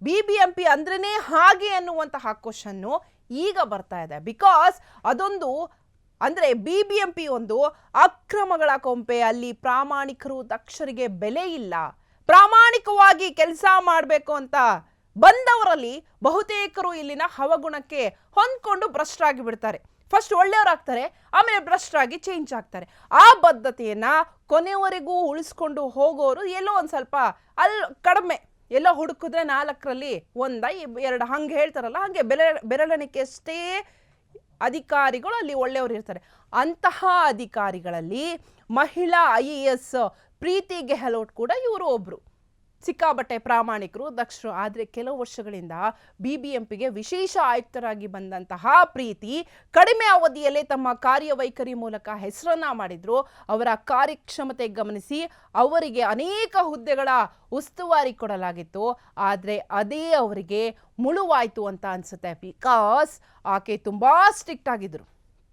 BBMP ಅಂದ್ರೇನೆ ಹಾಗೆ ಅನ್ನುವಂತಹ ಕ್ವಶನ್ನು ಈಗ ಬರ್ತಾ ಇದೆ. ಬಿಕಾಸ್ ಅದೊಂದು ಅಂದ್ರೆ BBMP ಒಂದು ಅಕ್ರಮಗಳ ಕೊಂಪೆ. ಅಲ್ಲಿ ಪ್ರಾಮಾಣಿಕರು ದಕ್ಷರಿಗೆ ಬೆಲೆ ಇಲ್ಲ. ಪ್ರಾಮಾಣಿಕವಾಗಿ ಕೆಲಸ ಮಾಡಬೇಕು ಅಂತ ಬಂದವರಲ್ಲಿ ಬಹುತೇಕರು ಇಲ್ಲಿನ ಹವಗುಣಕ್ಕೆ ಹೊಂದ್ಕೊಂಡು ಭ್ರಷ್ಟರಾಗಿ ಬಿಡ್ತಾರೆ. ಫಸ್ಟ್ ಒಳ್ಳೆಯವರಾಗ್ತಾರೆ, ಆಮೇಲೆ ಭ್ರಷ್ಟರಾಗಿ ಚೇಂಜ್ ಆಗ್ತಾರೆ. ಆ ಬದ್ಧತೆಯನ್ನ ಕೊನೆವರೆಗೂ ಉಳಿಸ್ಕೊಂಡು ಹೋಗೋರು ಎಲ್ಲೋ ಒಂದು ಸ್ವಲ್ಪ ಕಡಿಮೆ. ಎಲ್ಲ ಹುಡುಕಿದ್ರೆ 4ರಲ್ಲಿ 1 2 ಹಂಗೆ ಹೇಳ್ತಾರಲ್ಲ, ಹಾಗೆ ಬೆರಳೆಣಿಕೆಯಷ್ಟೇ ಅಧಿಕಾರಿಗಳು ಅಲ್ಲಿ ಒಳ್ಳೆಯವರು ಇರ್ತಾರೆ. ಅಂತಹ ಅಧಿಕಾರಿಗಳಲ್ಲಿ ಮಹಿಳಾ IAS ಪ್ರೀತಿ ಗೆಹ್ಲೋಟ್ ಕೂಡ ಇವರು ಒಬ್ರು. ಸಿಕ್ಕಾಬಟ್ಟೆ ಪ್ರಾಮಾಣಿಕರು, ದಕ್ಷರು. ಆದರೆ ಕೆಲವು ವರ್ಷಗಳಿಂದ BBMPಗೆ ವಿಶೇಷ ಆಯುಕ್ತರಾಗಿ ಬಂದಂತಹ ಪ್ರೀತಿ ಕಡಿಮೆ ಅವಧಿಯಲ್ಲೇ ತಮ್ಮ ಕಾರ್ಯವೈಖರಿ ಮೂಲಕ ಹೆಸರನ್ನ ಮಾಡಿದ್ರು. ಅವರ ಕಾರ್ಯಕ್ಷಮತೆ ಗಮನಿಸಿ ಅವರಿಗೆ ಅನೇಕ ಹುದ್ದೆಗಳ ಉಸ್ತುವಾರಿ ಕೊಡಲಾಗಿತ್ತು. ಆದರೆ ಅದೇ ಅವರಿಗೆ ಮುಳುವಾಯಿತು ಅಂತ ಅನ್ಸುತ್ತೆ. ಬಿಕಾಸ್ ಆಕೆ ತುಂಬಾ ಸ್ಟ್ರಿಕ್ಟ್ ಆಗಿದ್ರು.